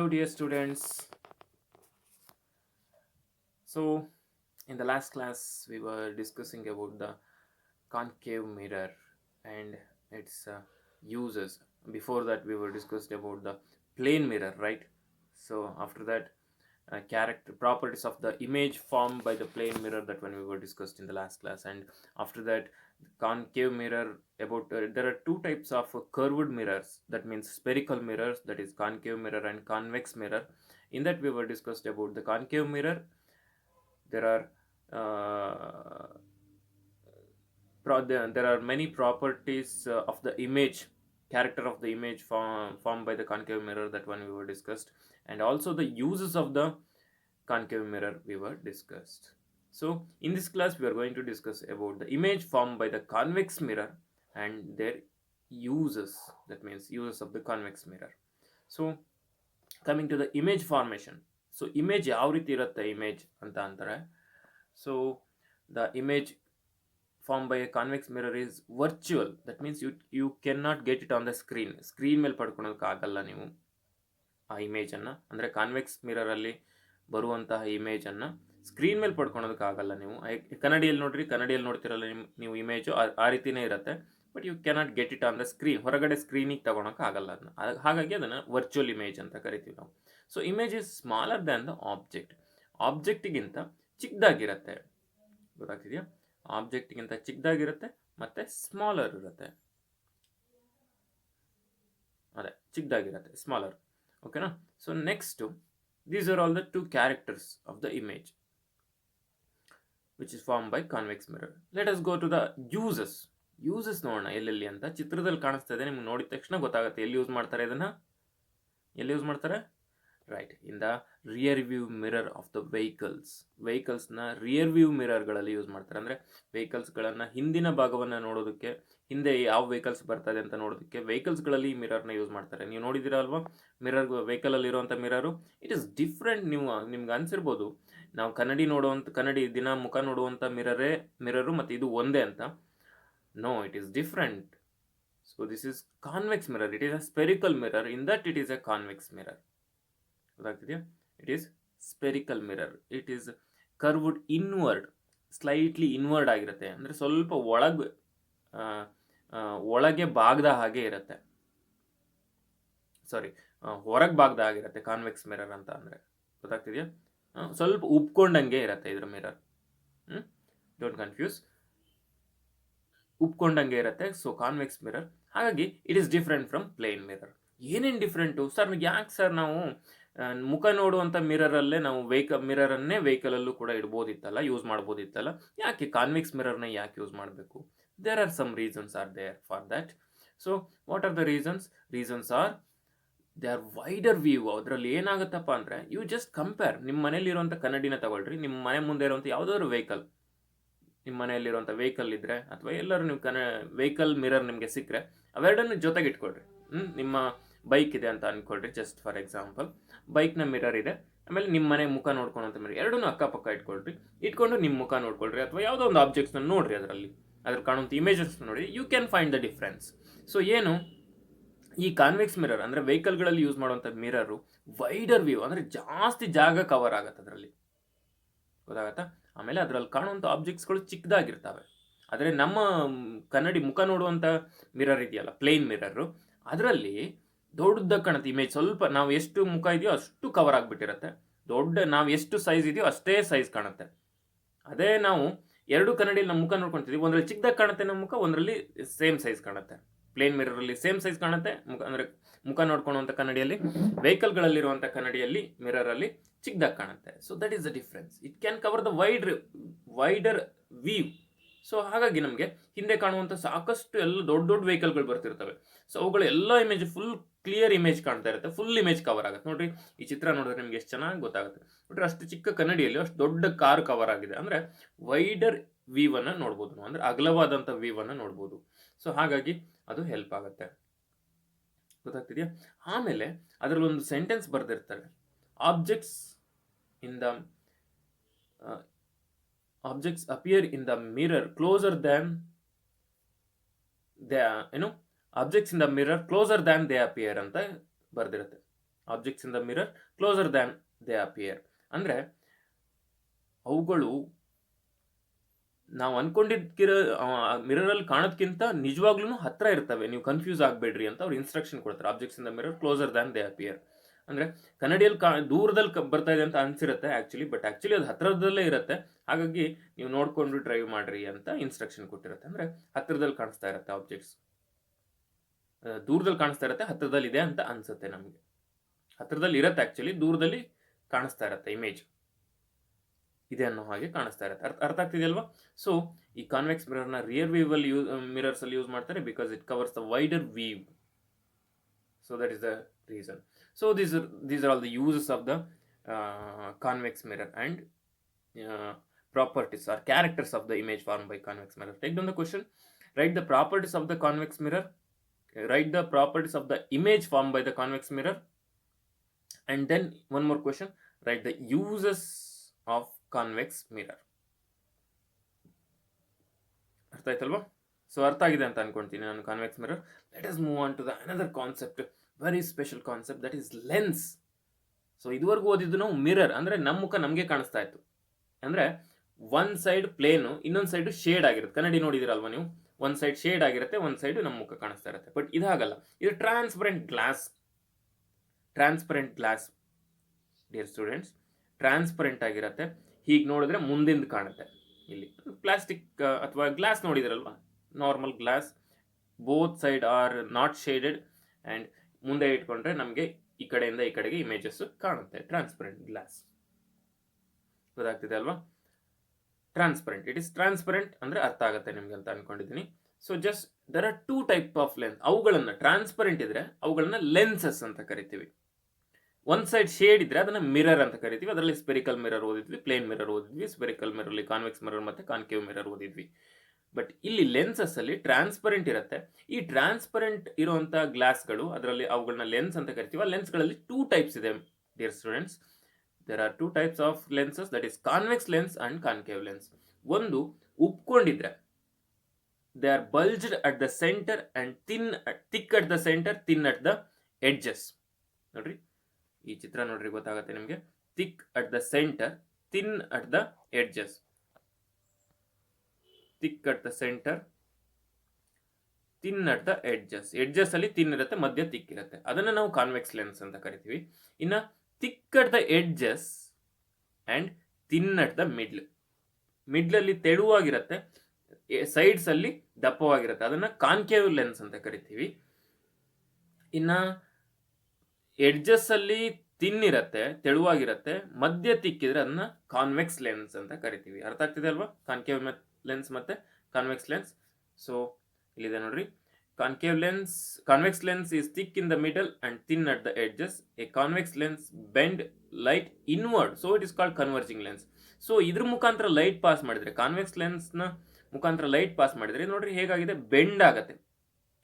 Hello, dear students. So, in the last class, we were discussing about the concave mirror and its uses. Before that, we were discussed about the plane mirror, right? So, after that, character properties of the image formed by the plane mirror, that one we were discussed in the last class. And after that, concave mirror, about there are two types of curved mirrors, that means spherical mirrors, that is concave mirror and convex mirror. In that, we were discussed about the concave mirror. There are there are many properties of the image, character of the image formed by the concave mirror, that one we were discussed, and also the uses of the concave mirror we were discussed. So in this class we are going to discuss about the image formed by the convex mirror and their uses, that means uses of the convex mirror. So coming to the image formation, so image ಯಾವ ರೀತಿ ಇರುತ್ತೆ image ಅಂತ ಅಂತಾರೆ. So the image formed by a convex mirror is virtual, that means you cannot get it on the screen ಮೇಲೆ ಪಡ್ಕೊಳೋದಕ್ಕಾಗಲ್ಲ ನೀವು ಆ ಇಮೇಜನ್ನು, ಅಂದರೆ convex ಮಿರರಲ್ಲಿ ಬರುವಂತಹ ಇಮೇಜನ್ನು ಸ್ಕ್ರೀನ್ ಮೇಲೆ ಪಡ್ಕೊಳೋದಕ್ಕಾಗಲ್ಲ ನೀವು. ಕನ್ನಡಿಯಲ್ಲಿ ನೋಡ್ತಿರಲ್ಲ ನೀವು ಇಮೇಜು ಆ ರೀತಿಯೇ ಇರುತ್ತೆ, but you cannot get it on the screen, ಹೊರಗಡೆ ಸ್ಕ್ರೀನಿಗೆ ತಗೊಳಕ್ಕಾಗಲ್ಲ ಅದನ್ನ. ಹಾಗಾಗಿ ಅದನ್ನು ವರ್ಚುವಲ್ ಇಮೇಜ್ ಅಂತ ಕರಿತೀವಿ ನಾವು. So image is smaller than the ಆಬ್ಜೆಕ್ಟಿಗಿಂತ ಚಿಕ್ಕದಾಗಿರುತ್ತೆ, ಗೊತ್ತಾಗ್ತಿದೆಯಾ? ಆಬ್ಜೆಕ್ಟ್ಗಿಂತ ಚಿಕ್ಕದಾಗಿರುತ್ತೆ ಮತ್ತು ಸ್ಮಾಲರ್ ಇರುತ್ತೆ, ಅದೇ ಚಿಕ್ಕದಾಗಿರುತ್ತೆ, ಸ್ಮಾಲರ್. ಓಕೆನಾ? So next, these are all the two characters of the image which is formed by convex mirror. Let us go to the uses ನೋಡೋಣ ಎಲ್ಲೆಲ್ಲಿ ಅಂತ. ಚಿತ್ರದಲ್ಲಿ ಕಾಣಿಸ್ತಾ ಇದೆ, ನಿಮ್ಗೆ ನೋಡಿದ ತಕ್ಷಣ ಗೊತ್ತಾಗುತ್ತೆ ಎಲ್ಲಿ ಯೂಸ್ ಮಾಡ್ತಾರೆ ಇದನ್ನು. ಎಲ್ಲಿ ಯೂಸ್ ಮಾಡ್ತಾರೆ? Right, in the rear view mirror of the ವೆಹಿಕಲ್ಸ್ನ ರಿಯರ್ ವ್ಯೂ ಮಿರರ್ಗಳಲ್ಲಿ ಯೂಸ್ ಮಾಡ್ತಾರೆ. ಅಂದರೆ ವೆಹಿಕಲ್ಸ್ಗಳನ್ನು ಹಿಂದಿನ ಭಾಗವನ್ನು ನೋಡೋದಕ್ಕೆ, ಹಿಂದೆ ಯಾವ ವೆಹಿಕಲ್ಸ್ ಬರ್ತದೆ ಅಂತ ನೋಡೋದಕ್ಕೆ ವೆಹಿಕಲ್ಸ್ಗಳಲ್ಲಿ ಈ ಮಿರರ್ನ ಯೂಸ್ ಮಾಡ್ತಾರೆ. ನೀವು ನೋಡಿದ್ದೀರಾ ಅಲ್ವಾ ಮಿರರ್, ವೆಹಿಕಲಲ್ಲಿ ಇರುವಂಥ ಮಿರರು. It is different. ನಿಮ್ಗೆ ಅನಿಸಿರ್ಬೋದು ನಾವು ಕನ್ನಡಿ ದಿನ ಮುಖ ನೋಡುವಂಥ ಮಿರರು ಮತ್ತು ಇದು ಒಂದೇ ಅಂತ. No, it is different. So this is convex mirror. It is a spherical mirror. In that it is a convex mirror. ಗೊತ್ತಾಗ್ತಿದೆಯಾ? It is spherical mirror. It is curved inward, slightly inward ಆಗಿರುತ್ತೆ, ಅಂದರೆ ಸ್ವಲ್ಪ ಒಳಗೆ ಬಾಗ್ದ ಹಾಗೆ ಇರುತ್ತೆ. ಸಾರಿ, ಹೊರಗೆ ಬಾಗ್ದ ಆಗಿರುತ್ತೆ convex mirror ಅಂತ ಅಂದರೆ. ಗೊತ್ತಾಗ್ತಿದೆಯಾ? ಸ್ವಲ್ಪ ಉಪ್ಕೊಂಡಂಗೆ ಇರುತ್ತೆ ಇದ್ರ ಮಿರರ್. ಡೋಂಟ್ ಕನ್ಫ್ಯೂಸ್, ಉಪ್ಕೊಂಡಂಗೆ ಇರುತ್ತೆ. So convex mirror. ಹಾಗಾಗಿ it is different from plane mirror. ಏನೇನು ಡಿಫ್ರೆಂಟು ಸರ್? ಯಾಕೆ ಸರ್ ನಾವು ಮುಖ ನೋಡುವಂಥ ಮಿರರಲ್ಲೇ ನಾವು ಮಿರರನ್ನೇ ವೆಹಿಕಲಲ್ಲೂ ಕೂಡ ಇಡ್ಬೋದಿತ್ತಲ್ಲ, ಯೂಸ್ ಮಾಡ್ಬೋದಿತ್ತಲ್ಲ, ಯಾಕೆ ಕಾನ್ವೆಕ್ಸ್ ಮಿರರ್ನ ಯಾಕೆ ಯೂಸ್ ಮಾಡಬೇಕು? There are some reasons are there for that. So what are the reasons are they are wider view. ಅದರಲ್ಲಿ ಏನಾಗುತ್ತಪ್ಪ ಅಂದರೆ, ಯು ಜಸ್ಟ್ ಕಂಪೇರ್. ನಿಮ್ಮ ಮನೇಲಿರುವಂಥ ಕನ್ನಡಿನ ತಗೊಳ್ರಿ, ನಿಮ್ಮ ಮನೆ ಮುಂದೆ ಇರುವಂಥ ಯಾವುದಾದ್ರು ವೆಹಿಕಲ್, ನಿಮ್ಮ ಮನೆಯಲ್ಲಿರುವಂಥ ವೆಹಿಕಲ್ ಇದ್ದರೆ ಅಥವಾ ಎಲ್ಲರೂ ನೀವು ವೆಹಿಕಲ್ ಮಿರರ್ ನಿಮಗೆ ಸಿಕ್ಕರೆ ಅವೆರಡನ್ನು ಜೊತೆಗೆ ಇಟ್ಕೊಳ್ರಿ. ನಿಮ್ಮ ಬೈಕ್ ಇದೆ ಅಂತ ಅಂದ್ಕೊಳ್ರಿ, ಜಸ್ಟ್ ಫಾರ್ ಎಕ್ಸಾಂಪಲ್. ಬೈಕ್ನ ಮಿರರ್ ಇದೆ, ಆಮೇಲೆ ನಿಮ್ಮ ಮನೆ ಮುಖ ನೋಡ್ಕೊಳಂತ ಮಿರರ್, ಎರಡನ್ನೂ ಅಕ್ಕಪಕ್ಕ ಇಟ್ಕೊಂಡು ನಿಮ್ಮ ಮುಖ ನೋಡ್ಕೊಳ್ರಿ, ಅಥವಾ ಯಾವುದೋ ಒಂದು ಆಬ್ಜೆಕ್ಟ್ಸ್ನ ನೋಡ್ರಿ, ಅದ್ರ ಕಾಣುವಂಥ ಇಮೇಜಸ್ ನೋಡಿ, you can find the difference. So ಏನು, ಈ ಕಾನ್ವೆಕ್ಸ್ ಮಿರರ್ ಅಂದರೆ ವೆಹಿಕಲ್ಗಳಲ್ಲಿ ಯೂಸ್ ಮಾಡುವಂಥ ಮಿರರು ವೈಡರ್ ವ್ಯೂ, ಅಂದರೆ ಜಾಸ್ತಿ ಜಾಗ ಕವರ್ ಆಗುತ್ತೆ ಅದರಲ್ಲಿ, ಗೊತ್ತಾಗತ್ತಾ? ಆಮೇಲೆ ಅದರಲ್ಲಿ ಕಾಣುವಂಥ ಆಬ್ಜೆಕ್ಟ್ಸ್ಗಳು ಚಿಕ್ಕದಾಗಿರ್ತವೆ. ಆದರೆ ನಮ್ಮ ಕನ್ನಡಿ ಮುಖ ನೋಡುವಂಥ ಮಿರರ್ ಇದೆಯಲ್ಲ, ಪ್ಲೇನ್ ಮಿರರು, ಅದರಲ್ಲಿ ದೊಡ್ಡದಾಗಿ ಕಾಣುತ್ತೆ ಇಮೇಜ್. ಸ್ವಲ್ಪ ನಾವು ಎಷ್ಟು ಮುಖ ಇದೆಯೋ ಅಷ್ಟು ಕವರ್ ಆಗಿಬಿಟ್ಟಿರುತ್ತೆ. ನಾವು ಎಷ್ಟು ಸೈಜ್ ಇದೆಯೋ ಅಷ್ಟೇ ಸೈಜ್ ಕಾಣುತ್ತೆ. ಅದೇ ನಾವು ಎರಡು ಕನ್ನಡಿಯಲ್ಲಿ ನಮ್ಮ ಮುಖ ನೋಡ್ಕೊಳ್ತೀವಿ, ಒಂದರಲ್ಲಿ ಚಿಕ್ಕದಾಗಿ ಕಾಣುತ್ತೆ ನಮ್ಮ ಮುಖ, ಒಂದರಲ್ಲಿ ಸೇಮ್ ಸೈಜ್ ಕಾಣುತ್ತೆ. ಪ್ಲೇನ್ ಮಿರರಲ್ಲಿ ಸೇಮ್ ಸೈಜ್ ಕಾಣುತ್ತೆ ಮುಖ, ಅಂದರೆ ಮುಖ ನೋಡ್ಕೊಳ್ಳುವಂಥ ಕನ್ನಡಿಯಲ್ಲಿ. ವೆಹಿಕಲ್ಗಳಲ್ಲಿರುವಂಥ ಕನ್ನಡಿಯಲ್ಲಿ ಮಿರರಲ್ಲಿ ಚಿಕ್ಕದಾಗಿ ಕಾಣುತ್ತೆ. So that is the difference. It can cover the wider view. So ಹಾಗಾಗಿ ನಮಗೆ ಹಿಂದೆ ಕಾಣುವಂಥ ಸಾಕಷ್ಟು ಎಲ್ಲ ದೊಡ್ಡ ವೆಹಿಕಲ್ಗಳು ಬರ್ತಿರ್ತವೆ. ಸೊ ಅವುಗಳು ಎಲ್ಲ ಇಮೇಜ್ ಫುಲ್ ಕ್ಲಿಯರ್ ಇಮೇಜ್ ಕಾಣ್ತಾ ಇರುತ್ತೆ, ಫುಲ್ ಇಮೇಜ್ ಕವರ್ ಆಗುತ್ತೆ. ನೋಡ್ರಿ, ಈ ಚಿತ್ರ ನೋಡಿದ್ರೆ ನಿಮ್ಗೆ ಎಷ್ಟು ಚೆನ್ನಾಗಿ ಗೊತ್ತಾಗುತ್ತೆ. ನೋಡ್ರಿ, ಅಷ್ಟು ಚಿಕ್ಕ ಕನ್ನಡಿಯಲ್ಲಿ ಅಷ್ಟು ದೊಡ್ಡ ಕಾರ್ ಕವರ್ ಆಗಿದೆ, ಅಂದರೆ ವೈಡರ್ ವ್ಯೂವನ್ನು ನೋಡ್ಬೋದು ನಾವು, ಅಂದರೆ ಅಗಲವಾದಂಥ ವ್ಯೂವನ್ನು ನೋಡ್ಬೋದು. ಸೊ ಹಾಗಾಗಿ ಅದು ಹೆಲ್ಪ್ ಆಗುತ್ತೆ, ಗೊತ್ತಾಗ್ತಿದೆಯಾ? ಆಮೇಲೆ ಅದರಲ್ಲಿ ಒಂದು ಸೆಂಟೆನ್ಸ್ ಬರೆದಿರ್ತಾರೆ, objects appear in the mirror closer than objects in the mirror closer than they appear ಅಂತ ಬರ್ದಿರುತ್ತೆ. Objects in the mirror closer than they appear. ಅಂದರೆ ಅವುಗಳು ನಾವು ಅನ್ಕೊಂಡಿದ್ದ ಮಿರರಲ್ಲಿ ಕಾಣೋದಕ್ಕಿಂತ ನಿಜವಾಗ್ಲೂ ಹತ್ರ ಇರ್ತವೆ, ನೀವು ಕನ್ಫ್ಯೂಸ್ ಆಗಬೇಡ್ರಿ ಅಂತ ಅವ್ರು ಇನ್ಸ್ಟ್ರಕ್ಷನ್ ಕೊಡ್ತಾರೆ. Objects in the mirror closer than they appear. ಅಂದರೆ ಕನ್ನಡಿಯಲ್ಲಿ ದೂರದಲ್ಲಿ ಬರ್ತಾ ಇದೆ ಅಂತ ಅನ್ಸಿರುತ್ತೆ ಆ್ಯಕ್ಚುಲಿ, ಬಟ್ ಆ್ಯಕ್ಚುಲಿ ಅದು ಹತ್ರದಲ್ಲೇ ಇರುತ್ತೆ. ಹಾಗಾಗಿ ನೀವು ನೋಡಿಕೊಂಡು ಡ್ರೈವ್ ಮಾಡ್ರಿ ಅಂತ ಇನ್ಸ್ಟ್ರಕ್ಷನ್ ಕೊಟ್ಟಿರುತ್ತೆ. ಅಂದರೆ ಹತ್ರದಲ್ಲಿ ಕಾಣಿಸ್ತಾ ಇರುತ್ತೆ ಆಬ್ಜೆಕ್ಟ್ಸ್, ದೂರದಲ್ಲಿ ಕಾಣಿಸ್ತಾ ಇರುತ್ತೆ, ಹತ್ರದಲ್ಲಿ ಇದೆ ಅಂತ ಅನ್ಸುತ್ತೆ ನಮಗೆ. ಹತ್ರದಲ್ಲಿ ಇರುತ್ತೆ ಆ್ಯಕ್ಚುಲಿ, ದೂರದಲ್ಲಿ ಕಾಣಿಸ್ತಾ ಇರುತ್ತೆ ಇಮೇಜ್ ಇದೆ ಅನ್ನೋ ಹಾಗೆ ಕಾಣಿಸ್ತಾ ಇರುತ್ತೆ. ಅರ್ಥ ಆಗ್ತಿದೆಯಲ್ವಾ? ಸೊ ಈ ಕಾನ್ವೆಕ್ಸ್ ಮಿರರ್ನ ರಿಯರ್ ವ್ಯೂವಲ್ಲಿ ಮಿರರ್ಸ್ ಅಲ್ಲಿ ಯೂಸ್ ಮಾಡ್ತಾರೆ, because it covers the wider view. So that is the reason. So these are all the uses of the convex mirror and properties or characters of the image formed by convex mirror. Take down the question. Write the properties of the convex mirror. Write the properties of the image formed by the convex mirror. And then one more question. Write the uses of convex mirror. ಅರ್ಥ ಆಯ್ತಲ್ವಾ? So ಅರ್ಥ ಆಗಿದೆ ಅಂತ ಅನ್ಕೊಂತೀನಿ ನಾನು convex mirror. Let us move on to the another concept, very special concept, that is lens. So ಇದುವರೆಗೂ ಓದಿದ್ದು ನಾವು ಮಿರರ್ ಅಂದರೆ ನಮ್ಮ ಮುಖ ನಮಗೆ ಕಾಣಿಸ್ತಾ ಇತ್ತು, ಅಂದರೆ ಒನ್ ಸೈಡ್ ಪ್ಲೇನು, ಇನ್ನೊಂದು ಸೈಡು ಶೇಡ್ ಆಗಿರುತ್ತೆ. ಕನ್ನಡಿ ನೋಡಿದಿರಲ್ವ ನೀವು, ಒಂದು ಸೈಡ್ ಶೇಡ್ ಆಗಿರುತ್ತೆ, ಒಂದು ಸೈಡು ನಮ್ಮ ಮುಖ ಕಾಣಿಸ್ತಾ ಇರುತ್ತೆ. ಬಟ್ ಇದಾಗಲ್ಲ, ಇದು transparent glass. Transparent glass dear students, transparent ಆಗಿರುತ್ತೆ. ಹೀಗೆ ನೋಡಿದ್ರೆ ಮುಂದಿಂದ ಕಾಣುತ್ತೆ. ಇಲ್ಲಿ ಪ್ಲಾಸ್ಟಿಕ್ ಅಥವಾ ಗ್ಲಾಸ್ ನೋಡಿದಿರಲ್ವ, normal glass, both side are not shaded and ಮುಂದೆ ಇಟ್ಕೊಂಡ್ರೆ ನಮಗೆ ಈ ಕಡೆಯಿಂದ ಈ ಕಡೆಗೆ ಇಮೇಜಸ್ ಕಾಣುತ್ತೆ. ಟ್ರಾನ್ಸ್ಪರೆಂಟ್ ಗ್ಲಾಸ್ ಗೊತ್ತಾಗ್ತಿದೆ ಅಲ್ವಾ? ಟ್ರಾನ್ಸ್ಪರೆಂಟ್, ಇಟ್ ಇಸ್ ಟ್ರಾನ್ಸ್ಪರೆಂಟ್ ಅಂದರೆ ಅರ್ಥ ಆಗುತ್ತೆ ನಿಮ್ಗೆ ಅಂತ ಅನ್ಕೊಂಡಿದ್ದೀನಿ. So just there are two type of lens. ಅವುಗಳನ್ನು ಟ್ರಾನ್ಸ್ಪರೆಂಟ್ ಇದ್ರೆ ಅವುಗಳನ್ನ ಲೆನ್ಸಸ್ ಅಂತ ಕರಿತೀವಿ. ಒಂದು ಸೈಡ್ ಶೇಡ್ ಇದ್ರೆ ಅದನ್ನ ಮಿರರ್ ಅಂತ ಕರಿತೀವಿ. ಅದರಲ್ಲಿ ಸ್ಪೆರಿಕಲ್ ಮಿರರ್ ಓದಿದ್ವಿ, ಪ್ಲೇನ್ ಮಿರರ್ ಓದಿದ್ವಿ, ಸ್ಪೆರಿಕಲ್ ಮಿರರ್ಲಿ ಕಾನ್ವೆಕ್ಸ್ ಮಿರರ್ ಮತ್ತೆ ಕಾನ್ಕೇವ್ ಮಿರರ್ ಓದಿದ್ವಿ. ಬಟ್ ಇಲ್ಲಿ ಲೆನ್ಸಸ್ ಅಲ್ಲಿ ಟ್ರಾನ್ಸ್ಪರೆಂಟ್ ಇರುತ್ತೆ. ಈ ಟ್ರಾನ್ಸ್ಪರೆಂಟ್ ಇರುವಂತಹ ಗ್ಲಾಸ್ಗಳು, ಅದರಲ್ಲಿ ಅವುಗಳನ್ನ ಲೆನ್ಸ್ ಅಂತ ಕರಿತೀವಿ. ಆ ಲೆನ್ಸ್ಗಳಲ್ಲಿ ಟೂ ಟೈಪ್ಸ್ ಇದೆ dear students. There are two types of lenses, that is convex lens and concave lens. ಒಂದು ಉಪ್ಕೊಂಡಿದ್ರೆ, they are bulged at the centre and thick at the centre, thin at the edges. ನೋಡ್ರಿ ಈ ಚಿತ್ರ ನೋಡ್ರಿ, ಗೊತ್ತಾಗುತ್ತೆ ನಿಮಗೆ. Thick at the centre, thin at the edges. Thick at the centre, thin at the edges. Edges ಅಲ್ಲಿ thin ಇರುತ್ತೆ, ಮಧ್ಯ thick ಇರುತ್ತೆ. ಅದನ್ನ ನಾವು ಕಾನ್ವೆಕ್ಸ್ ಲೆನ್ಸ್ ಅಂತ ಕರಿತೀವಿ. ಇನ್ನ thick at the edges and thin at the middle ಅಲ್ಲಿ ತೆಳುವಾಗಿರುತ್ತೆ, ಸೈಡ್ಸ್ ಅಲ್ಲಿ ದಪ್ಪವಾಗಿರುತ್ತೆ. ಅದನ್ನ ಕಾನ್ಕೇವ್ ಲೆನ್ಸ್ ಅಂತ ಕರಿತೀವಿ. ಇನ್ನ ಎಡ್ಜಸ್ ಅಲ್ಲಿ ಥಿನ್ ಇರುತ್ತೆ, ತೆಳುವಾಗಿರುತ್ತೆ, ಮಧ್ಯ ತಿಕ್ಕಿದ್ರೆ ಅದನ್ನ ಕಾನ್ವೆಕ್ಸ್ ಲೆನ್ಸ್ ಅಂತ ಕರಿತೀವಿ. ಅರ್ಥ ಆಗ್ತಿದೆ ಅಲ್ವಾ? ಕಾನ್ಕೇವ್ ಲೆನ್ಸ್ ಮತ್ತೆ ಕಾನ್ವೆಕ್ಸ್ ಲೆನ್ಸ್. ಸೊ ಇಲ್ಲಿದೆ ನೋಡ್ರಿ, convex lens is thick in the middle and thin at the edges. A convex lens bend light inward, so it is called converging lens. So ಇದ್ರ ಮುಖಾಂತರ ಲೈಟ್ ಪಾಸ್ ಮಾಡಿದ್ರೆ, convex lens ನ ಮುಖಾಂತರ light pass ಮಾಡಿದ್ರೆ ನೋಡ್ರಿ ಹೇಗಾಗಿದೆ, bend ಆಗತ್ತೆ.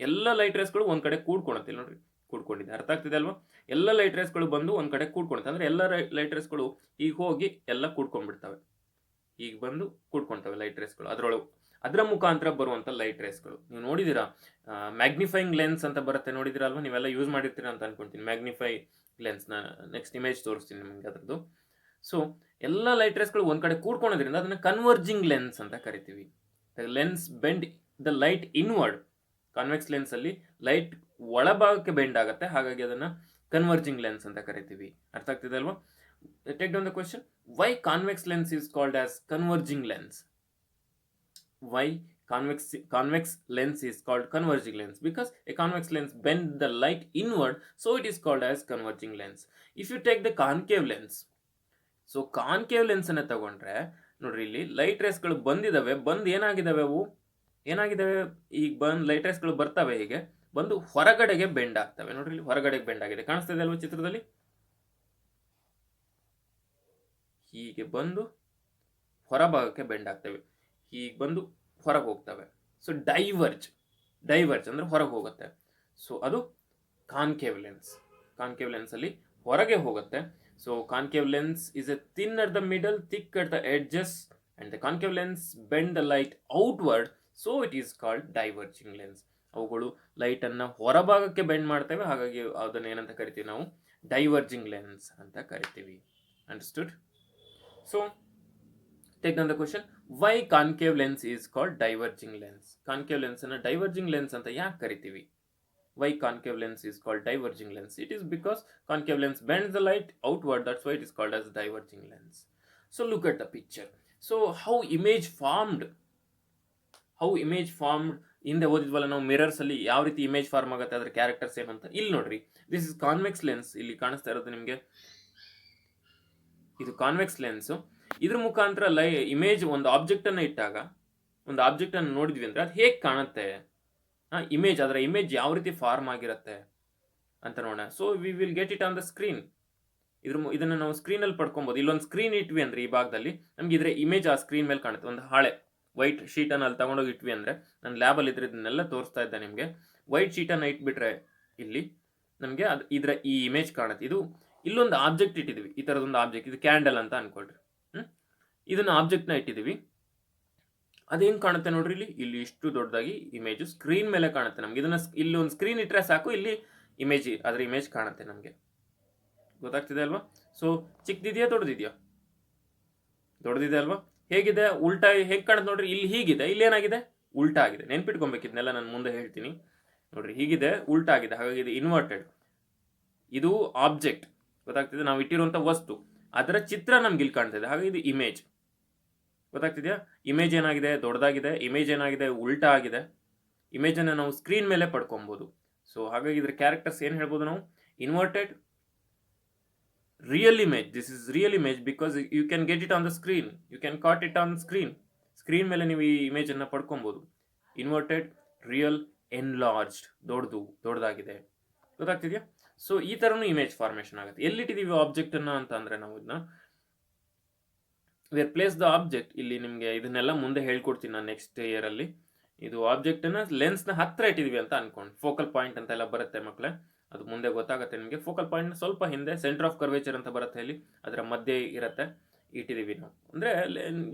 ಎಲ್ಲ ಲೈಟ್ ರೇಸ್ಗಳು ಒಂದ್ ಕಡೆ ಕೂಡ್ಕೊಳುತ್ತೆ. ನೋಡ್ರಿ ಕೂಡ್ಕೊಂಡಿದೆ. ಅರ್ಥ ಆಗ್ತಿದೆ ಅಲ್ವಾ? ಎಲ್ಲ ಲೈಟ್ ರೇಸ್ಗಳು ಬಂದು ಒಂದ್ ಕಡೆ ಕೂಡ್ಕೊಳುತ್ತೆ. ಅಂದ್ರೆ ಎಲ್ಲ ಲೈಟ್ ರೇಸ್ಗಳು ಈಗ ಹೋಗಿ ಎಲ್ಲ ಕೂಡ್ಕೊಂಡ್ಬಿಡ್ತವೆ. ಈಗ ಬಂದು ಕೂಡ್ಕೊಳ್ತವೆ ಲೈಟ್ ರೇಸ್ಗಳು ಅದರೊಳಗೆ. ಅದರ ಮುಖಾಂತರ ಬರುವಂಥ ಲೈಟ್ ರೇಸ್ಗಳು ನೀವು ನೋಡಿದ್ದೀರಾ. ಮ್ಯಾಗ್ನಿಫೈಯಿಂಗ್ ಲೆನ್ಸ್ ಅಂತ ಬರುತ್ತೆ, ನೋಡಿದಿರಾ ಅಲ್ವಾ? ನೀವೆಲ್ಲ ಯೂಸ್ ಮಾಡಿರ್ತೀರಾ ಅಂತ ಅನ್ಕೊಂತೀನಿ. ಮ್ಯಾಗ್ನಿಫೈ ಲೆನ್ಸ್ನ ನೆಕ್ಸ್ಟ್ ಇಮೇಜ್ ತೋರಿಸ್ತೀನಿ ನಿಮಗೆ ಅದರದ್ದು. ಸೊ ಎಲ್ಲ ಲೈಟ್ ರೇಸ್ಗಳು ಒಂದು ಕಡೆ ಕೂಡ್ಕೊಳೋದ್ರಿಂದ ಅದನ್ನು ಕನ್ವರ್ಜಿಂಗ್ ಲೆನ್ಸ್ ಅಂತ ಕರಿತೀವಿ. Lens bend the light inward. Convex lens ಅಲ್ಲಿ ಲೈಟ್ ಒಳಭಾಗಕ್ಕೆ ಬೆಂಡ್ ಆಗುತ್ತೆ, ಹಾಗಾಗಿ ಅದನ್ನು ಕನ್ವರ್ಜಿಂಗ್ ಲೆನ್ಸ್ ಅಂತ ಕರಿತೀವಿ. ಅರ್ಥ ಆಗ್ತಿದೆ ಅಲ್ವಾ? Take down the question. Why convex lens is called as converging lens? Why convex lens is called converging lens? Because a convex lens bends the light inward, so it is called as converging lens. If you take the concave lens, so concave lens ಅನ್ನು ತಗೊಂಡ್ರೆ ನೋಡ್ರಿ, ಇಲ್ಲಿ light ರೇಸ್ಗಳು ಬಂದಿದ್ದಾವೆ, ಏನಾಗಿದ್ದಾವೆ, ಅವು ಏನಾಗಿದ್ದಾವೆ, ಈಗ light ರೇಸ್ಗಳು ಬರ್ತವೆ, ಹೀಗೆ ಬಂದು ಹೊರಗಡೆಗೆ ಬೆಂಡ್ ಆಗ್ತವೆ. ನೋಡ್ರಿ ಇಲ್ಲಿ ಹೊರಗಡೆಗೆ ಬೆಂಡ್ ಆಗಿದೆ, ಕಾಣಿಸ್ತಾ ಇದೆ ಅಲ್ವಾ ಚಿತ್ರದಲ್ಲಿ? ಹೀಗೆ ಬಂದು ಹೊರಭಾಗಕ್ಕೆ ಬೆಂಡ್ ಆಗ್ತವೆ, ಹೀಗೆ ಬಂದು ಹೊರಗೆ ಹೋಗ್ತವೆ. ಸೊ ಡೈವರ್ಜ್ ಅಂದ್ರೆ ಹೊರಗೆ ಹೋಗುತ್ತೆ. ಸೊ ಅದು ಕಾನ್ಕೇವ್ ಲೆನ್ಸ್. ಕಾನ್ಕೇವ್ ಲೆನ್ಸ್ ಅಲ್ಲಿ ಹೊರಗೆ ಹೋಗುತ್ತೆ. So concave lens is A thin at the middle, thick at the edges, and the concave lens bend the light outward, so it is called diverging lens. ಅವುಗಳು light ಅನ್ನ ಹೊರಭಾಗಕ್ಕೆ bend ಮಾಡ್ತವೆ, ಹಾಗಾಗಿ ಅದನ್ನ ಏನಂತ ಕರಿತೀವಿ ನಾವು? ಡೈವರ್ಜಿಂಗ್ ಲೆನ್ಸ್ ಅಂತ ಕರಿತೀವಿ. Understood? So take down the question, why concave lens is called diverging lens? Concave lens ಅನ್ನ ಡೈವರ್ಜಿಂಗ್ ಲೆನ್ಸ್ ಅಂತ ಯಾಕೆ ಕರಿತೀವಿ? Why concave lens is called diverging lens? It is because concave lens bends the light outward, that's why it is called as diverging lens. So look at the picture. So how image formed ಹಿಂದೆ ಓದಿದ್ವಲ್ಲ ನಾವು mirrors ಅಲ್ಲಿ ಯಾವ ರೀತಿ image form ಆಗುತ್ತೆ, ಅದರ characters ಏನಂತ. ಇಲ್ಲಿ ನೋಡ್ರಿ, ದಿಸ್ ಇಸ್ ಕಾನ್ವೆಕ್ಸ್ ಲೆನ್ಸ್. ಇಲ್ಲಿ ಕಾಣಿಸ್ತಾ ಇರೋದು ನಿಮಗೆ, ಇದು ಕಾನ್ವೆಕ್ಸ್ ಲೆನ್ಸ್. ಇದ್ರ ಮುಖಾಂತರ ಇಮೇಜ್ ಒಂದು ಆಬ್ಜೆಕ್ಟ್ ಅನ್ನ ಇಟ್ಟಾಗ, ಒಂದು ಆಬ್ಜೆಕ್ಟ್ ಅನ್ನು ನೋಡಿದ್ವಿ ಅಂದ್ರೆ ಅದು ಹೇಗೆ ಕಾಣುತ್ತೆ, ಇಮೇಜ್, ಅದರ ಇಮೇಜ್ ಯಾವ ರೀತಿ ಫಾರ್ಮ್ ಆಗಿರುತ್ತೆ ಅಂತ ನೋಡೋಣ. So we will get it on the screen. ಇದನ್ನು ನಾವು ಸ್ಕ್ರೀನಲ್ಲಿ ಪಡ್ಕೊಬೋದು. ಇಲ್ಲೊಂದು ಸ್ಕ್ರೀನ್ ಇಟ್ವಿ ಅಂದ್ರೆ ಈ ಭಾಗದಲ್ಲಿ ನಮ್ಗೆ ಇದ್ರೆ ಇಮೇಜ್ ಆ ಸ್ಕ್ರೀನ್ ಮೇಲೆ ಕಾಣುತ್ತೆ. ಒಂದು ಹಾಳೆ ವೈಟ್ ಶೀಟನ್ನು ಅಲ್ಲಿ ತಗೊಂಡೋಗಿ ಇಟ್ವಿ ಅಂದ್ರೆ, ನಾನು ಲ್ಯಾಬಲ್ಲಿ ಇದ್ರೆ ಇದನ್ನೆಲ್ಲ ತೋರಿಸ್ತಾ ಇದ್ದೆ ನಿಮಗೆ. ವೈಟ್ ಶೀಟನ್ನು ಇಟ್ಬಿಟ್ರೆ ಇಲ್ಲಿ ನಮಗೆ ಇದರ ಈ ಇಮೇಜ್ ಕಾಣುತ್ತೆ. ಇದು ಇಲ್ಲೊಂದು ಆಬ್ಜೆಕ್ಟ್ ಇಟ್ಟಿದ್ದೀವಿ, ಈ ಥರದೊಂದು ಆಬ್ಜೆಕ್ಟ್, ಇದು ಕ್ಯಾಂಡಲ್ ಅಂತ ಅನ್ಕೊಳ್ರಿ. ಇದನ್ನ ಆಬ್ಜೆಕ್ಟ್ನ ಇಟ್ಟಿದ್ದೀವಿ. ಅದೇನು ಕಾಣುತ್ತೆ ನೋಡ್ರಿ, ಇಲ್ಲಿ ಇಷ್ಟು ದೊಡ್ಡದಾಗಿ ಇಮೇಜು ಸ್ಕ್ರೀನ್ ಮೇಲೆ ಕಾಣುತ್ತೆ ನಮ್ಗೆ. ಇದನ್ನ ಇಲ್ಲಿ ಒಂದು ಸ್ಕ್ರೀನ್ ಇಟ್ಟರೆ ಸಾಕು, ಇಲ್ಲಿ ಇಮೇಜ್, ಅದರ ಇಮೇಜ್ ಕಾಣುತ್ತೆ ನಮಗೆ. ಗೊತ್ತಾಗ್ತಿದೆ ಅಲ್ವಾ? ಸೊ ಚಿಕ್ಕದಿದೆಯಾ ದೊಡ್ಡದಿದೆಯಾ? ದೊಡ್ಡದಿದೆ ಅಲ್ವಾ? ಹೇಗಿದೆ? ಉಲ್ಟಾ ಹೇಗೆ ಕಾಣುತ್ತೆ ನೋಡ್ರಿ, ಇಲ್ಲಿ ಹೀಗಿದೆ, ಇಲ್ಲಿ ಏನಾಗಿದೆ? ಉಲ್ಟಾ ಆಗಿದೆ. ನೆನ್ಪಿಟ್ಕೊಬೇಕಿದ್ನೆಲ್ಲ ನಾನು ಮುಂದೆ ಹೇಳ್ತೀನಿ. ನೋಡ್ರಿ, ಹೀಗಿದೆ, ಉಲ್ಟಾ ಆಗಿದೆ, ಹಾಗಾಗಿ ಇದು ಇನ್ವರ್ಟೆಡ್. ಇದು ಆಬ್ಜೆಕ್ಟ್, ಗೊತ್ತಾಗ್ತಿದೆ, ನಾವು ಇಟ್ಟಿರುವಂಥ ವಸ್ತು, ಅದರ ಚಿತ್ರ ನಮ್ಗೆ ಇಲ್ಲಿ ಕಾಣ್ತಿದೆ, ಹಾಗಾಗಿ ಇದು ಇಮೇಜ್. ಗೊತ್ತಾಗ್ತಿದೆಯಾ? ಇಮೇಜ್ ಏನಾಗಿದೆ? ದೊಡ್ಡದಾಗಿದೆ. ಇಮೇಜ್ ಏನಾಗಿದೆ? ಉಲ್ಟಾ ಆಗಿದೆ. ಇಮೇಜನ್ನು ನಾವು ಸ್ಕ್ರೀನ್ ಮೇಲೆ ಪಡ್ಕೊಬೋದು. ಸೊ ಹಾಗಾಗಿ ಇದ್ರ ಕ್ಯಾರೆಕ್ಟರ್ಸ್ ಏನು ಹೇಳ್ಬೋದು ನಾವು? Inverted, real image. This is real image because you can get it on the screen, you can caught it on screen. Screen ಮೇಲೆ ನೀವು ಈ ಇಮೇಜನ್ನು ಪಡ್ಕೊಬೋದು. ಇನ್ವರ್ಟೆಡ್, ರಿಯಲ್, ಎನ್ಲಾರ್ಜ್ಡ್, ದೊಡ್ಡದಾಗಿದೆ. ಗೊತ್ತಾಗ್ತಿದೆಯಾ? ಸೊ ಈ ಥರನೂ ಇಮೇಜ್ ಫಾರ್ಮೇಷನ್ ಆಗುತ್ತೆ. ಎಲ್ಲಿಟ್ಟಿದ್ದೀವಿ ಆಬ್ಜೆಕ್ಟನ್ನು ಅಂತ ಅಂದರೆ, ನಾವು ಇದನ್ನ ವೇರ್ ಪ್ಲೇಸ್ ದ ಆಬ್ಜೆಕ್ಟ್. ಇಲ್ಲಿ ನಿಮಗೆ ಇದನ್ನೆಲ್ಲ ಮುಂದೆ ಹೇಳ್ಕೊಡ್ತೀನಿ ನಾನು ನೆಕ್ಸ್ಟ್ ಇಯರಲ್ಲಿ. ಇದು ಆಬ್ಜೆಕ್ಟನ್ನು ಲೆನ್ಸ್ನ ಹತ್ತಿರ ಇಟ್ಟಿದ್ದೀವಿ ಅಂತ ಅನ್ಕೊಂಡು, ಫೋಕಲ್ ಪಾಯಿಂಟ್ ಅಂತೆಲ್ಲ ಬರುತ್ತೆ ಮಕ್ಕಳೇ, ಅದು ಮುಂದೆ ಗೊತ್ತಾಗುತ್ತೆ ನಿಮಗೆ. ಫೋಕಲ್ ಪಾಯಿಂಟ್ ಸ್ವಲ್ಪ ಹಿಂದೆ ಸೆಂಟರ್ ಆಫ್ ಕರ್ವೇಚರ್ ಅಂತ ಬರುತ್ತೆ, ಇಲ್ಲಿ ಅದರ ಮಧ್ಯೆ ಇರುತ್ತೆ, ಇಟ್ಟಿದ್ದೀವಿ ನಾವು. ಅಂದರೆ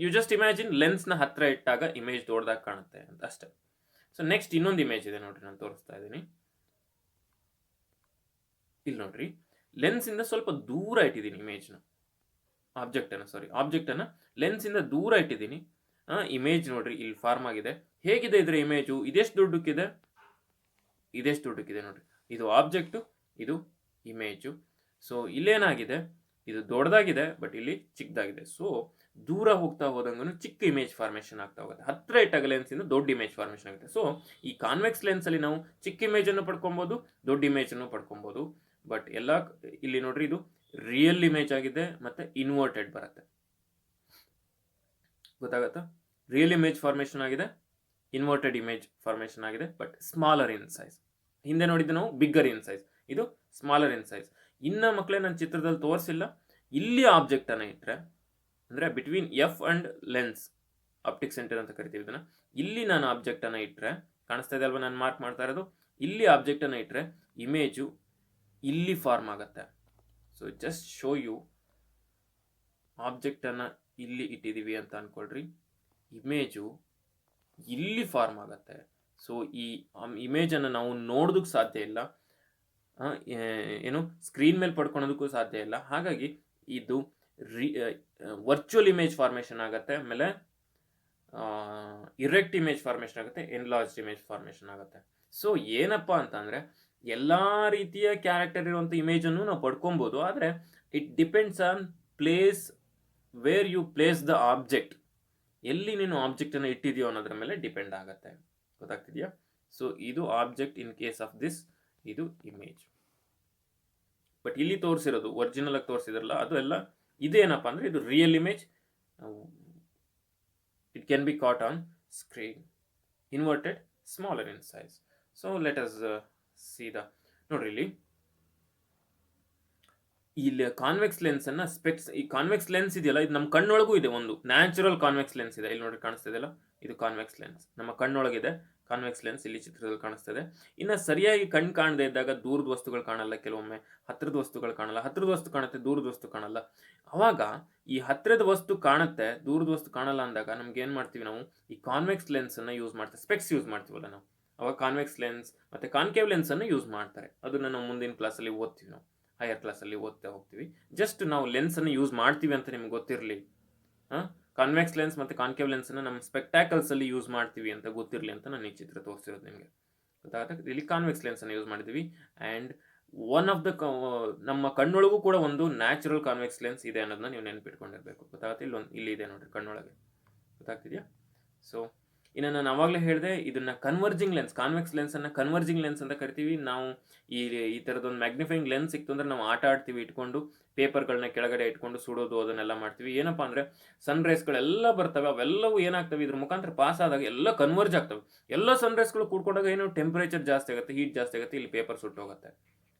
ಯು ಜಸ್ಟ್ ಇಮ್ಯಾಜಿನ್ ಲೆನ್ಸ್ನ ಹತ್ತಿರ ಇಟ್ಟಾಗ ಇಮೇಜ್ ದೊಡ್ಡದಾಗಿ ಕಾಣುತ್ತೆ ಅಂತ ಅಷ್ಟೇ. ಸೊ ನೆಕ್ಸ್ಟ್ ಇನ್ನೊಂದು ಇಮೇಜ್ ಇದೆ ನೋಡ್ರಿ, ನಾನು ತೋರಿಸ್ತಾ ಇದ್ದೀನಿ. ಇಲ್ಲಿ ನೋಡ್ರಿ, ಲೆನ್ಸಿಂದ ಸ್ವಲ್ಪ ದೂರ ಇಟ್ಟಿದ್ದೀನಿ ಇಮೇಜ್ನ, ಆಬ್ಜೆಕ್ಟನ್ನು ಲೆನ್ಸಿಂದ ದೂರ ಇಟ್ಟಿದ್ದೀನಿ. ಇಮೇಜ್ ನೋಡ್ರಿ ಇಲ್ಲಿ ಫಾರ್ಮ್ ಆಗಿದೆ. ಹೇಗಿದೆ ಇದರ ಇಮೇಜು? ಇದೆಷ್ಟು ದೊಡ್ಡಕ್ಕಿದೆ ನೋಡ್ರಿ. ಇದು ಆಬ್ಜೆಕ್ಟು, ಇದು ಇಮೇಜು. ಸೊ ಇಲ್ಲೇನಾಗಿದೆ? ಇದು ದೊಡ್ಡದಾಗಿದೆ, ಬಟ್ ಇಲ್ಲಿ ಚಿಕ್ಕದಾಗಿದೆ. ಸೊ ದೂರ ಹೋಗ್ತಾ ಹೋದಂಗೂ ಚಿಕ್ಕ ಇಮೇಜ್ ಫಾರ್ಮೇಷನ್ ಆಗ್ತಾ ಹೋಗುತ್ತೆ. ಹತ್ತಿರ ಇಟ್ಟಾಗ ಲೆನ್ಸಿಂದ ದೊಡ್ಡ ಇಮೇಜ್ ಫಾರ್ಮೇಷನ್ ಆಗುತ್ತೆ. ಸೊ ಈ ಕಾನ್ವೆಕ್ಸ್ ಲೆನ್ಸಲ್ಲಿ ನಾವು ಚಿಕ್ಕ ಇಮೇಜನ್ನು ಪಡ್ಕೊಬೋದು, ದೊಡ್ಡ ಇಮೇಜನ್ನು ಪಡ್ಕೊಬೋದು. ಬಟ್ ಎಲ್ಲ ಇಲ್ಲಿ ನೋಡ್ರಿ, ಇದು ರಿಯಲ್ ಇಮೇಜ್ ಆಗಿದೆ ಮತ್ತು ಇನ್ವರ್ಟೆಡ್ ಬರುತ್ತೆ. ಗೊತ್ತಾಗತ್ತಾ? ರಿಯಲ್ ಇಮೇಜ್ ಫಾರ್ಮೇಷನ್ ಆಗಿದೆ, ಇನ್ವರ್ಟೆಡ್ ಇಮೇಜ್ ಫಾರ್ಮೇಷನ್ ಆಗಿದೆ, ಬಟ್ ಸ್ಮಾಲರ್ ಇನ್ ಸೈಜ್. ಹಿಂದೆ ನೋಡಿದ್ದು ನಾವು ಬಿಗ್ಗರ್ ಇನ್ ಸೈಜ್, ಇದು ಸ್ಮಾಲರ್ ಇನ್ ಸೈಜ್. ಇನ್ನು ಮಕ್ಕಳೇ ನಾನು ಚಿತ್ರದಲ್ಲಿ ತೋರಿಸಿಲ್ಲ, ಇಲ್ಲಿ ಆಬ್ಜೆಕ್ಟನ್ನು ಇಟ್ಟರೆ, ಅಂದರೆ between F and lens, optic centre ಅಂತ ಕರಿತೀವಿ ಇದನ್ನು, ಇಲ್ಲಿ ನಾನು ಆಬ್ಜೆಕ್ಟನ್ನು ಇಟ್ಟರೆ, ಕಾಣಿಸ್ತಾ ಇದೆ ಅಲ್ವಾ ನಾನು ಮಾರ್ಕ್ ಮಾಡ್ತಾ ಇರೋದು, ಇಲ್ಲಿ ಆಬ್ಜೆಕ್ಟನ್ನು ಇಟ್ಟರೆ ಇಮೇಜು ಇಲ್ಲಿ ಫಾರ್ಮ್ ಆಗುತ್ತೆ. ಸೊ ಜಸ್ಟ್ ಶೋ ಯು, ಆಬ್ಜೆಕ್ಟನ್ನು ಇಲ್ಲಿ ಇಟ್ಟಿದ್ದೀವಿ ಅಂತ ಅಂದ್ಕೊಳ್ರಿ, ಇಮೇಜು ಇಲ್ಲಿ ಫಾರ್ಮ್ ಆಗುತ್ತೆ. ಸೊ ಈ ಇಮೇಜನ್ನು ನಾವು ನೋಡೋದಕ್ಕೆ ಸಾಧ್ಯ ಇಲ್ಲ, ಏನು ಸ್ಕ್ರೀನ್ ಮೇಲೆ ಪಡ್ಕೊಳೋದಕ್ಕೂ ಸಾಧ್ಯ ಇಲ್ಲ. ಹಾಗಾಗಿ ಇದು ವರ್ಚುವಲ್ ಇಮೇಜ್ ಫಾರ್ಮೇಷನ್ ಆಗುತ್ತೆ, ಆಮೇಲೆ ಇರೆಕ್ಟ್ ಇಮೇಜ್ ಫಾರ್ಮೇಷನ್ ಆಗುತ್ತೆ, ಎನ್ಲಾರ್ಜ್ಡ್ ಇಮೇಜ್ ಫಾರ್ಮೇಷನ್ ಆಗುತ್ತೆ. ಸೊ ಏನಪ್ಪ ಅಂತಂದರೆ, ಎಲ್ಲ ರೀತಿಯ ಕ್ಯಾರೆಕ್ಟರ್ ಇರುವಂಥ ಇಮೇಜನ್ನು ನಾವು ಪಡ್ಕೊಬೋದು, ಆದರೆ it depends on place where you place the object. ಎಲ್ಲಿ ನೀನು ಆಬ್ಜೆಕ್ಟನ್ನು ಇಟ್ಟಿದೆಯೋ ಅನ್ನೋದ್ರ ಮೇಲೆ ಡಿಪೆಂಡ್ ಆಗುತ್ತೆ. ಗೊತ್ತಾಗ್ತಿದೆಯಾ? ಸೊ ಇದು object in case of this, ಇದು ಇಮೇಜ್. ಬಟ್ ಇಲ್ಲಿ ತೋರಿಸಿರೋದು ಒರಿಜಿನಲ್ ಆಗಿ ತೋರಿಸಿದ್ರಲ್ಲ, ಅದು ಎಲ್ಲ ಇದೇನಪ್ಪ ಅಂದರೆ ಇದು real image. It can be caught on screen, inverted, smaller in size. So let us see the, ನೋಡ್ರಿ ಇಲ್ಲಿ ಕಾನ್ವೆಕ್ಸ್ ಲೆನ್ಸನ್ನು ಸ್ಪೆಕ್ಸ್, ಈ ಕಾನ್ವೆಕ್ಸ್ ಲೆನ್ಸ್ ಇದೆಯಲ್ಲ, ಇದು ನಮ್ಮ ಕಣ್ಣೊಳಗೂ ಇದೆ, ಒಂದು ನ್ಯಾಚುರಲ್ ಕಾನ್ವೆಕ್ಸ್ ಲೆನ್ಸ್ ಇದೆ. ಇಲ್ಲಿ ನೋಡಿ ಕಾಣಿಸ್ತಿದೆಯಲ್ಲ, ಇದು ಕಾನ್ವೆಕ್ಸ್ ಲೆನ್ಸ್ ನಮ್ಮ ಕಣ್ಣೊಳಗಿದೆ. ಕಾನ್ವೆಕ್ಸ್ ಲೆನ್ಸ್ ಇಲ್ಲಿ ಚಿತ್ರದಲ್ಲಿ ಕಾಣಿಸ್ತದೆ. ಇನ್ನು ಸರಿಯಾಗಿ ಕಣ್ಣು ಕಾಣದೇ ಇದ್ದಾಗ ದೂರದ ವಸ್ತುಗಳು ಕಾಣಲ್ಲ, ಕೆಲವೊಮ್ಮೆ ಹತ್ತಿರದ ವಸ್ತುಗಳು ಕಾಣಲ್ಲ, ಹತ್ತಿರದ ವಸ್ತು ಕಾಣುತ್ತೆ, ದೂರದ ವಸ್ತು ಕಾಣಲ್ಲ. ಅವಾಗ ಈ ಹತ್ತಿರದ ವಸ್ತು ಕಾಣುತ್ತೆ, ದೂರದ ವಸ್ತು ಕಾಣಲ್ಲ ಅಂದಾಗ ನಮ್ಗೆ ಏನು ಮಾಡ್ತೀವಿ ನಾವು? ಈ ಕಾನ್ವೆಕ್ಸ್ ಲೆನ್ಸನ್ನು ಯೂಸ್ ಮಾಡ್ತೀವಿ, ಸ್ಪೆಕ್ಸ್ ಯೂಸ್ ಮಾಡ್ತೀವಲ್ಲ ನಾವು, ಅವಾಗ ಕಾನ್ವೆಕ್ಸ್ ಲೆನ್ಸ್ ಮತ್ತು ಕಾನ್ಕೇವ್ ಲೆನ್ಸನ್ನು ಯೂಸ್ ಮಾಡ್ತಾರೆ. ಅದನ್ನು ನಾವು ಮುಂದಿನ ಕ್ಲಾಸಲ್ಲಿ ಓದ್ತೀವಿ ನಾವು. ಹೈಯರ್ ಕ್ಲಾಸಲ್ಲಿ ಓದ್ತಾ ಹೋಗ್ತೀವಿ. ಜಸ್ಟ್ ನಾವು ಲೆನ್ಸನ್ನು ಯೂಸ್ ಮಾಡ್ತೀವಿ ಅಂತ ನಿಮ್ಗೆ ಗೊತ್ತಿರಲಿ. ಕಾನ್ವೆಕ್ಸ್ ಲೆನ್ಸ್ ಮತ್ತು ಕಾನ್ಕೇವ್ ಲೆನ್ಸನ್ನು ನಮ್ಮ ಸ್ಪೆಕ್ಟ್ಯಾಕಲ್ಸಲ್ಲಿ ಯೂಸ್ ಮಾಡ್ತೀವಿ ಅಂತ ಗೊತ್ತಿರಲಿ ಅಂತ ನಾನು ಈ ಚಿತ್ರ ತೋರಿಸಿರೋದು ನಿಮಗೆ. ಗೊತ್ತಾಗುತ್ತೆ. ಇಲ್ಲಿ ಕಾನ್ವೆಕ್ಸ್ ಲೆನ್ಸನ್ನು ಯೂಸ್ ಮಾಡಿದ್ದೀವಿ. ಆ್ಯಂಡ್ ಒನ್ ಆಫ್ ದ ನಮ್ಮ ಕಣ್ಣೊಳಗೂ ಕೂಡ ಒಂದು ನ್ಯಾಚುರಲ್ ಕಾನ್ವೆಕ್ಸ್ ಲೆನ್ಸ್ ಇದೆ ಅನ್ನೋದನ್ನ ನೀವು ನೆನಪಿಟ್ಕೊಂಡಿರಬೇಕು. ಗೊತ್ತಾಗುತ್ತೆ. ಇಲ್ಲಿ ಇದೆ ನೋಡಿರಿ ಕಣ್ಣೊಳಗೆ. ಗೊತ್ತಾಗ್ತಿದೆಯಾ? ಸೊ ಇನ್ನು ನಾನು ಆವಾಗಲೇ ಹೇಳಿದೆ, ಇದನ್ನು ಕನ್ವರ್ಜಿಂಗ್ ಲೆನ್ಸ್, ಕಾನ್ವೆಕ್ಸ್ ಲೆನ್ಸನ್ನು ಕನ್ವರ್ಜಿಂಗ್ ಲೆನ್ಸ್ ಅಂತ ಕರಿತೀವಿ. ನಾವು ಈ ಥರದೊಂದು ಮ್ಯಾಗ್ನಿಫೈಯಿಂಗ್ ಲೆನ್ಸ್ ಸಿಕ್ತು ಅಂದರೆ ನಾವು ಆಟ ಆಡ್ತೀವಿ ಇಟ್ಕೊಂಡು, ಪೇಪರ್ಗಳನ್ನ ಕೆಳಗಡೆ ಇಟ್ಕೊಂಡು ಸುಡೋದು ಅದನ್ನೆಲ್ಲ ಮಾಡ್ತೀವಿ. ಏನಪ್ಪ ಅಂದರೆ ಸನ್ ರೈಸ್ಗಳೆಲ್ಲ ಬರ್ತವೆ, ಅವೆಲ್ಲವೂ ಏನಾಗ್ತವೆ ಇದ್ರ ಮುಖಾಂತರ ಪಾಸ್ ಆದಾಗ ಎಲ್ಲ ಕನ್ವರ್ಜ್ ಆಗ್ತವೆ. ಎಲ್ಲ ಸನ್ ರೈಸ್ಗಳು ಕೂಡ್ಕೊಂಡಾಗ ಏನು ಟೆಂಪರೇಚರ್ ಜಾಸ್ತಿ ಆಗುತ್ತೆ, ಹೀಟ್ ಜಾಸ್ತಿ ಆಗುತ್ತೆ, ಇಲ್ಲಿ ಪೇಪರ್ ಸುಟ್ಟೋಗುತ್ತೆ.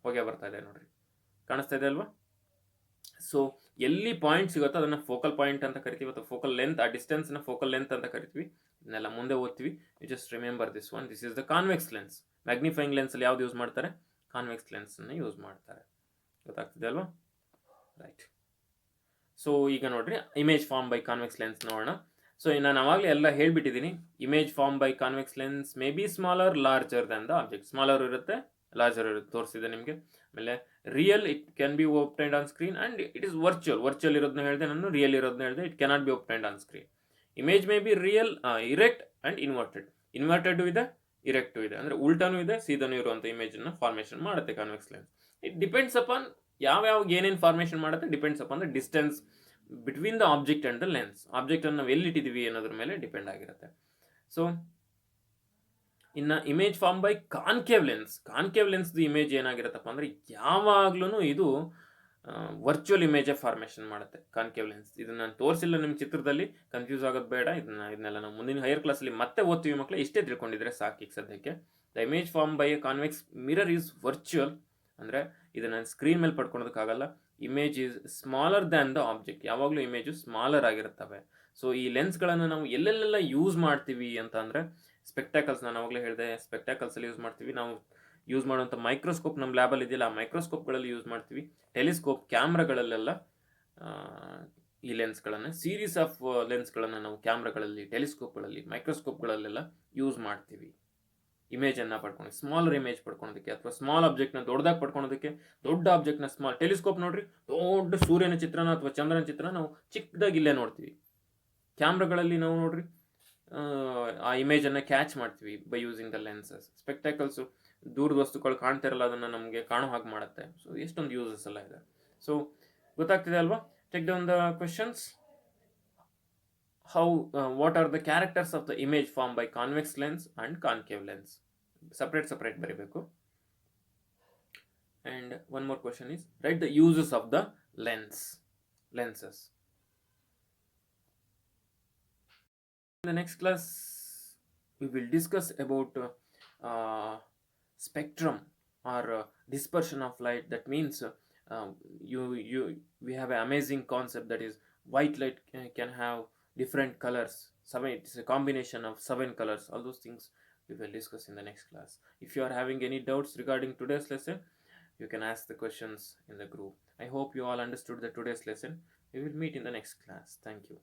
ಹೊಗೆ ಬರ್ತಾ ಇದೆ ನೋಡ್ರಿ, ಕಾಣಿಸ್ತಾ ಇದೆ ಅಲ್ವಾ? ಸೊ ಎಲ್ಲಿ ಪಾಯಿಂಟ್ ಸಿಗುತ್ತೋ ಅದನ್ನು ಫೋಕಲ್ ಪಾಯಿಂಟ್ ಅಂತ ಕರಿತೀವಿ, ಅಥವಾ ಫೋಕಲ್ ಲೆಂತ್, ಆ ಡಿಸ್ಟೆನ್ಸ್ನ ಫೋಕಲ್ ಲೆಂತ್ ಅಂತ ಕರಿತೀವಿ. ಇದನ್ನೆಲ್ಲ ಮುಂದೆ ಓದ್ತೀವಿ. You just remember this one. This is the convex lens. Magnifying ಲೆನ್ಸಲ್ಲಿ ಯಾವ್ದು ಯೂಸ್ ಮಾಡ್ತಾರೆ? ಕಾನ್ವೆಕ್ಸ್ ಲೆನ್ಸನ್ನು ಯೂಸ್ ಮಾಡ್ತಾರೆ. ಗೊತ್ತಾಗ್ತಿದೆ ಅಲ್ವಾ? ರೈಟ್. ಸೊ ಈಗ ನೋಡ್ರಿ, image form by convex lens ನೋಡೋಣ. ಸೊ ನಾನು ಆವಾಗಲೇ ಎಲ್ಲ ಹೇಳ್ಬಿಟ್ಟಿದ್ದೀನಿ. Image form by convex lens may be smaller larger than the object. Smaller ಇರುತ್ತೆ, ಲಾರ್ಜರ್ ಇರುತ್ತೆ, ತೋರಿಸಿದೆ ನಿಮಗೆ. ಆಮೇಲೆ real it can be obtained on screen and it is virtual ಇರೋದನ್ನ ಹೇಳಿದೆ ನಾನು, ರಿಯಲ್ ಇರೋದನ್ನ ಹೇಳಿದೆ. It cannot be obtained on screen. Image may be real, erect and inverted ಇದೆ, ಇರೆಕ್ಟು ಇದೆ, ಅಂದರೆ ಉಲ್ಟಾನೂ ಇದೆ ಸೀದಾನೂ ಇರುವಂಥ ಇಮೇಜನ್ನು ಫಾರ್ಮೇಷನ್ ಮಾಡುತ್ತೆ convex lens. It depends upon ಯಾವ್ಯಾವ ಏನೇನು ಫಾರ್ಮೇಷನ್ ಮಾಡುತ್ತೆ, depends upon the distance between the object and the lens. ಆಬ್ಜೆಕ್ಟನ್ನು ನಾವು ಎಲ್ಲಿಟ್ಟಿದ್ದೀವಿ ಅನ್ನೋದ್ರ ಮೇಲೆ ಡಿಪೆಂಡ್ ಆಗಿರುತ್ತೆ. ಸೊ ಇನ್ನು ಇಮೇಜ್ ಫಾರ್ಮ್ ಬೈ ಕಾನ್ಕೇವ್ ಲೆನ್ಸ್ದು ಇಮೇಜ್ ಏನಾಗಿರುತ್ತಪ್ಪ ಅಂದರೆ ಯಾವಾಗ್ಲೂ ಇದು ವರ್ಚುವಲ್ ಇಮೇಜೇ ಫಾರ್ಮೇಷನ್ ಮಾಡುತ್ತೆ ಕಾನ್ಕೇವ್ ಲೆನ್ಸ್. ಇದನ್ನು ನಾನು ತೋರಿಸಿಲ್ಲ ನಿಮ್ಮ ಚಿತ್ರದಲ್ಲಿ, ಕನ್ಫ್ಯೂಸ್ ಆಗೋದು ಬೇಡ. ಇದನ್ನೆಲ್ಲ ನಾವು ಮುಂದಿನ ಹೈಯರ್ ಕ್ಲಾಸಲ್ಲಿ ಮತ್ತೆ ಓದ್ತೀವಿ ಮಕ್ಕಳು. ಇಷ್ಟೇ ತಿಳ್ಕೊಂಡಿದ್ರೆ ಸಾಕು ಈಗ ಸದ್ಯಕ್ಕೆ. The image form by a convex mirror is virtual, ಅಂದರೆ ಇದನ್ನು ಸ್ಕ್ರೀನ್ ಮೇಲೆ ಪಡ್ಕೊಳೋದಕ್ಕಾಗಲ್ಲ. Image is smaller than the object. ಯಾವಾಗಲೂ ಇಮೇಜು ಸ್ಮಾಲರ್ ಆಗಿರುತ್ತವೆ. ಸೊ ಈ ಲೆನ್ಸ್ಗಳನ್ನು ನಾವು ಎಲ್ಲೆಲ್ಲೆಲ್ಲ ಯೂಸ್ ಮಾಡ್ತೀವಿ ಅಂತ ಅಂದರೆ ಸ್ಪೆಕ್ಟ್ಯಾಕಲ್ಸ್, ನಾನು ಆವಾಗಲೇ ಹೇಳಿದೆ, ಸ್ಪೆಕ್ಟ್ಯಾಕಲ್ಸಲ್ಲಿ ಯೂಸ್ ಮಾಡ್ತೀವಿ. ನಾವು ಯೂಸ್ ಮಾಡುವಂಥ ಮೈಕ್ರೋಸ್ಕೋಪ್ ನಮ್ಮ ಲ್ಯಾಬಲ್ಲಿ ಇದೆಯಲ್ಲ, ಆ ಮೈಕ್ರೋಸ್ಕೋಪ್ಗಳಲ್ಲಿ ಯೂಸ್ ಮಾಡ್ತೀವಿ. ಟೆಲಿಸ್ಕೋಪ್, ಕ್ಯಾಮ್ರಾಗಳಲ್ಲೆಲ್ಲ ಈ ಲೆನ್ಸ್ಗಳನ್ನು, ಸೀರೀಸ್ ಆಫ್ ಲೆನ್ಸ್ಗಳನ್ನು ನಾವು ಕ್ಯಾಮ್ರಾಗಳಲ್ಲಿ, ಟೆಲಿಸ್ಕೋಪ್ಗಳಲ್ಲಿ, ಮೈಕ್ರೋಸ್ಕೋಪ್ಗಳಲ್ಲೆಲ್ಲ ಯೂಸ್ ಮಾಡ್ತೀವಿ. ಇಮೇಜನ್ನು ಪಡ್ಕೊಂಡು, ಸ್ಮಾಲರ್ ಇಮೇಜ್ ಪಡ್ಕೊಳೋದಕ್ಕೆ, ಅಥವಾ ಸ್ಮಾಲ್ ಆಬ್ಜೆಕ್ಟ್ನ ದೊಡ್ಡದಾಗಿ ಪಡ್ಕೊಳೋದಕ್ಕೆ. ದೊಡ್ಡ ಆಬ್ಜೆಕ್ಟ್ನ ಸ್ಮಾಲ್, ಟೆಲಿಸ್ಕೋಪ್ ನೋಡ್ರಿ, ದೊಡ್ಡ ಸೂರ್ಯನ ಚಿತ್ರನ ಅಥವಾ ಚಂದ್ರನ ಚಿತ್ರ ನಾವು ಚಿಕ್ಕದಾಗಿ ಇಲ್ಲೇ ನೋಡ್ತೀವಿ. ಕ್ಯಾಮ್ರಾಗಳಲ್ಲಿ ನಾವು ನೋಡ್ರಿ ಆ ಇಮೇಜನ್ನು ಕ್ಯಾಚ್ ಮಾಡ್ತೀವಿ ಬೈ ಯೂಸಿಂಗ್ ದ ಲೆನ್ಸಸ್. ಸ್ಪೆಕ್ಟ್ಯಾಕಲ್ಸು ದೂರದ ವಸ್ತುಗಳು ಕಾಣ್ತಾ ಇರಲ್ಲ, ಅದನ್ನು ನಮಗೆ ಕಾಣೋ ಹಾಗೆ ಮಾಡುತ್ತೆ. ಸೊ ಎಷ್ಟೊಂದು ಯೂಸಸ್ ಎಲ್ಲ ಇದೆ. ಸೊ ಗೊತ್ತಾಗ್ತಿದೆ ಅಲ್ವಾ? Take down the questions. What are the characters of the image form by convex lens and concave lens? Separate ಬರೀಬೇಕು. And one more question is write the uses of the lenses. In the next class we will discuss about spectrum or dispersion of light. That means we have an amazing concept, that is white light can have different colors. It's a combination of 7 colors. All those things we will discuss in the next class. If you are having any doubts regarding today's lesson, you can ask the questions in the group. I hope you all understood the today's lesson. We will meet in the next class. Thank you.